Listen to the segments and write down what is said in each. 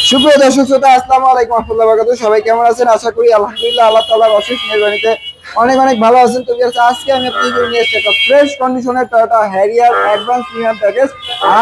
সুপ্রিয় দর্শক শ্রোতা, আসসালামু আলাইকুম ওয়া রাহমাতুল্লাহি ওয়া বারাকাতুহু। সবাই কেমন আছেন? আশা করি আলহামদুলিল্লাহ আল্লাহ তাআলার অশেষ মেহেরবানিতে অনেক অনেক ভালো আছেন। তো আজকে আমি আপনাদের জন্য নিয়ে এসেছি একটা ফ্রেশ কন্ডিশনের Toyota Harrier advance premium package.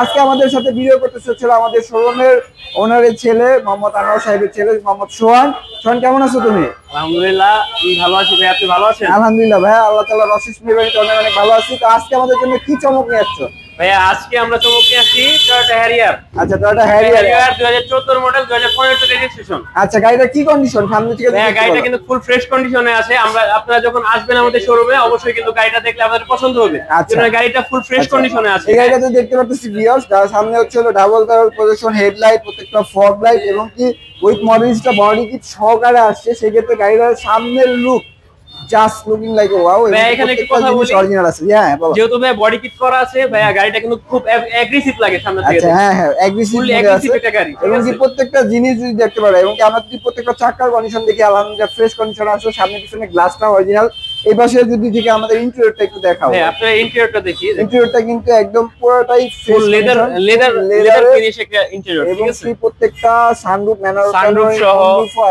আজকে আমাদের সাথে ভিডিও করতে এসেছিল আমাদের শোরুমের ওনারের ছেলে মোহাম্মদ আনোয়ার সাহেবের ছেলে মোহাম্মদ সোহান। সোহান, কেমন আছো তুমি? আলহামদুলিল্লাহ আমি ভালো আছি ভাই, আপনি ভালো আছেন? আলহামদুলিল্লাহ ভাই, আল্লাহ তাআলার অশেষ মেহেরবানিতে অনেক অনেক ভালো আছি। তো আজকে আমাদের জন্য কি চমক নিয়ে আসছো? ভাইয়া আজকে আমরা চমক নিয়ে আসছি টয়োটা হ্যারিয়ার। আচ্ছা, টয়োটা হ্যারিয়ার 2014 মডেল, 2015 তে রেজিস্ট্রেশন। আচ্ছা, গাড়িটা কি কন্ডিশন? সামনে থেকে ভাইয়া গাড়িটা কিন্তু ফুল ফ্রেশ কন্ডিশনে আছে। আপনারা যখন আসবেন আমাদের শোরুমে অবশ্যই কিন্তু গাড়িটা দেখলে আপনাদের পছন্দ হবে। আচ্ছা, গাড়িটা ফুল ফ্রেশ কন্ডিশনে আছে। এই গাড়িটাতে দেখতে পাচ্ছি ভিউয়ার্স, যার সামনে হচ্ছে হলো ডাবল ব্যারেল প্রজেকশন হেডলাইট, প্রত্যেকটা ফগ লাইট এবং কি উইথ মডেলিস্টটা বডি কিট সহকারে আসছে। সেক্ষেত্রে গাড়িটার সামনের look just looking like wow. ভাই এখানে একটা কথা বলি, অরিজিনাল আছে। হ্যাঁ বলো। যেহেতু ভাই বডি কিট করা আছে, ভাইয়া গাড়িটা কিন্তু খুব অ্যাগ্রেসিভ লাগে সামনে থেকে। আচ্ছা, হ্যাঁ হ্যাঁ, অ্যাগ্রেসিভ একটা গাড়ি এবং কি প্রত্যেকটা জিনিস যদি দেখতে পারো এবং কি আমরা যদি প্রত্যেকটা চাকার কন্ডিশন দেখি আলহামদুলিল্লাহ ফ্রেশ কন্ডিশন আছে। সামনে পিছনে গ্লাসটা অরিজিনাল। এই পাশে যদি থেকে আমাদের ইন্টেরিয়রটা একটু দেখাও। হ্যাঁ, আপনারা ইন্টেরিয়রটা দেখি। ইন্টেরিয়রটা কিন্তু একদম পুরোটাই ফুল লেদার ফিনিশ একটা ইন্টেরিয়র, ঠিক আছে? এবং প্রত্যেকটা সানরুফ ম্যানার সানরুফ সহ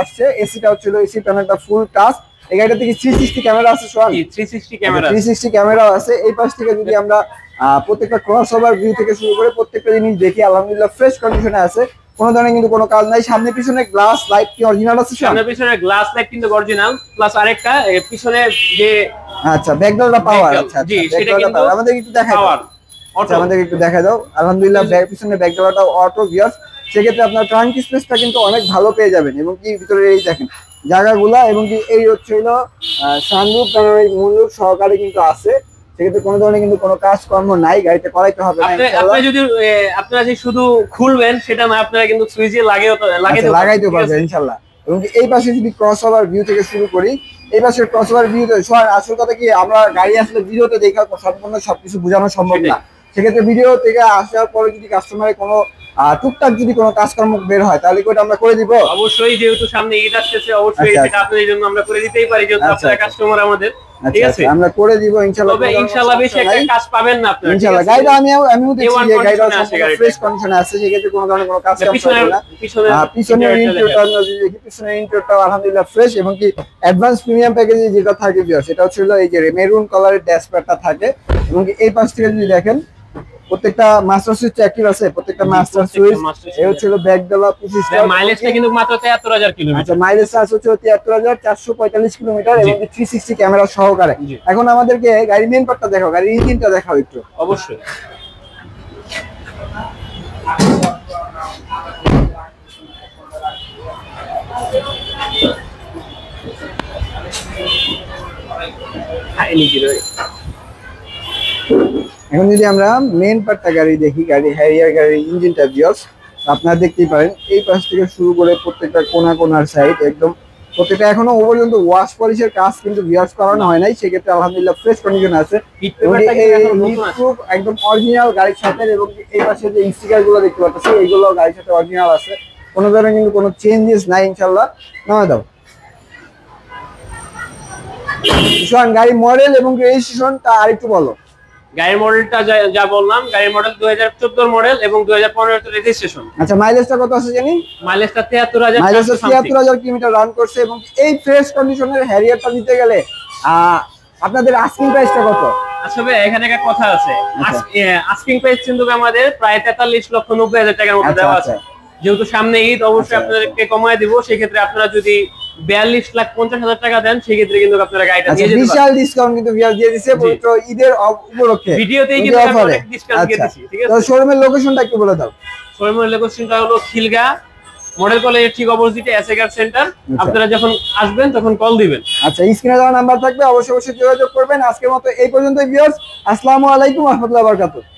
আসছে। এসিটা হচ্ছে এসি প্যানেলটা ফুল টাচ। এই গাড়িটা থেকে 360 ক্যামেরা আছে। সোহান, 360 ক্যামেরা, 360 ক্যামেরাও আছে। এই পাশ থেকে যদি আমরা প্রত্যেকটা ক্রসওভার ভিউ থেকে শুরু করে প্রত্যেকটা জিনিস দেখি আলহামদুলিল্লাহ ফ্রেশ কন্ডিশনে আছে। কোনো ধরনের কিন্তু কোনো কাজ নাই। সামনে পিছনে গ্লাস লাইট কি অরিজিনাল আছে? সামনে পিছনে গ্লাস লাইট কিন্তু অরিজিনাল, প্লাস আরেকটা পিছনে যে আচ্ছা ব্যাকডালটা পাওয়ার। আচ্ছা জি, সেটা কিন্তু আমাদের একটু দেখাই দাও। আচ্ছা, আমাদের একটু দেখাই দাও। আলহামদুলিল্লাহ পিছনে ব্যাকডালটা অটো ভিউয়ার্স। সেক্ষেত্রে আপনার ট্রাঙ্ক স্পেসটা কিন্তু অনেক ভালো পেয়ে যাবেন এবং কি ভিতরে এই দেখেন জায়গাগুলা এবং কি এই হচ্ছে হলো সানরুফ প্যানোরামিক মুনরুফ সহকারে কিন্তু আছে। সেক্ষেত্রে কোনো ধরনের কিন্তু কোনো কাজকর্ম নাই, গাড়িতে করাইতে হবে না। আপনি যদি আপনারা যে শুধু খুলবেন সেটা না, আপনারা কিন্তু সুইচে লাগাইতে পারবেন ইনশাআল্লাহ। এবং এই পাশে যদি ক্রসওভার ভিউ থেকে শুরু করি, এই পাশে ক্রসওভার ভিউ আসল কথা কি আমরা গাড়ি আসলে ভিডিওতে দেখা সম্পূর্ণ সবকিছু বোঝানো সম্ভব না। সেক্ষেত্রে ভিডিও থেকে আসার পরে যদি কাস্টমারের কোনো টুকটাক যদি কোনো কাজকর্ম বের হয় তাহলে কি ওটা আমরা করে দিব? অবশ্যই, যেহেতু সামনে ঈদ আসছে অবশ্যই সেটা আপনাদের জন্য আমরা করে দিতেই পারি, যেহেতু আপনারা কাস্টমার আমাদের। ঠিক আছে, আমরা করে দিব ইনশাআল্লাহ। তবে ইনশাআল্লাহ বেশি একটা কাজ পাবেন না আপনারা ইনশাআল্লাহ। গাড়িটা আমিও দেখছি যে গাড়িটা ফ্রেশ কন্ডিশনে আছে। সেক্ষেত্রে কোনো ধরনের কোনো কাজ হবে না। পিছনের ইন্টেরিয়রটা যদি দেখি, পিছনের ইন্টেরিয়রটা আলহামদুলিল্লাহ ফ্রেশ এবং কি অ্যাডভান্স প্রিমিয়াম প্যাকেজে যেটা থাকে সেটা হচ্ছে এই যে মেরুন কালারের ড্যাশপ্যাডটা থাকে এবং এই পাশ থেকে যদি দেখেন প্রত্যেকটা মাস্টার সুইচ অ্যাক্টিভ আছে। প্রত্যেকটা মাস্টার সুইচ এই হচ্ছে ব্যাকডালা 25টা। মাইলেজটা কিন্তু মাত্র 73,000 কিলোমিটার। আচ্ছা, মাইলেজ আছে 73,445 কিলোমিটার এবং 360 ক্যামেরা সহকারে। এখন আমাদেরকে গাড়ির মেইন পার্টটা দেখাও, গাড়ির ইঞ্জিনটা দেখাও একটু। অবশ্যই। এখন যদি আমরা মেইন পার্টটা গাড়ি দেখি, গাড়ি হ্যারিয়ার গাড়ির ইঞ্জিনটা ভিউয়ার্স আপনারা দেখতেই পারেন। এই পাশ থেকে শুরু করে প্রত্যেকটা কোনার সাইড একদম প্রত্যেকটা এখনো পর্যন্ত ওয়াশ পলিশের কাজ কিন্তু ভিউয়ার্স করানো হয় নাই। সেক্ষেত্রে আলহামদুলিল্লাহ ফ্রেশ কন্ডিশন আছে একদম অরিজিনাল গাড়ির সাথে। এবং এই পাশে যে স্টিকার গুলো দেখতে পাচ্ছি এইগুলো গাড়ির সাথে অরিজিনাল আছে। কোনো ধরনের কিন্তু কোনো চেঞ্জেস নাই ইনশাল্লাহ। নামে দাও গাড়ির মডেল এবং রেজিস্ট্রেশনটা আরেকটু বলো। গাড়ির মডেলটা যা বললাম, গাড়ির মডেল 2014 মডেল এবং 2015 তে রেজিস্ট্রেশন। আচ্ছা, মাইলেজটা কত আছে জানি? মাইলেজটা 73,000 কিলোমিটার রান করছে। এবং এই ফ্রেশ কন্ডিশনের হ্যারিয়ারটা নিতে গেলে আপনাদের আস্কিং প্রাইসটা কত? আসলে এখানে একটা কথা আছে, আস্কিং প্রাইস কিন্তু আমাদের প্রায় 43,90,000 টাকার মতো দেওয়া আছে। যেহেতু সামনে ঈদ অবশ্যই আপনাদেরকে কমায় দিব। সেই ক্ষেত্রে আপনারা যদি 42,50,000 টাকা দেন সেক্ষেত্রে কিন্তু আপনারা গাড়িটা নিয়ে যেতে পারেন। বিশাল ডিসকাউন্ট কিন্তু দিয়ে দিয়েছে পবিত্র ঈদের উপলক্ষে। ভিডিওতেই কিন্তু আমরা ডিসকাউন্ট দিয়ে দিয়েছি। ঠিক আছে, তো শোরুমের লোকেশনটা একটু বলে দাও। শোরুমের লোকেশনটা হলো খিলগা মডেল কলেজের ঠিক অপোজিটে এসএগার সেন্টার। আপনারা যখন আসবেন তখন কল দিবেন। আচ্ছা, স্ক্রিনে দেওয়া নাম্বার থাকবে, অবশ্যই যোগাযোগ করবেন। আজকের মতো এই পর্যন্তই ভিউয়ার্স। আসসালামু আলাইকুম ওয়া রাহমাতুল্লাহি ওয়া বারাকাতুহু।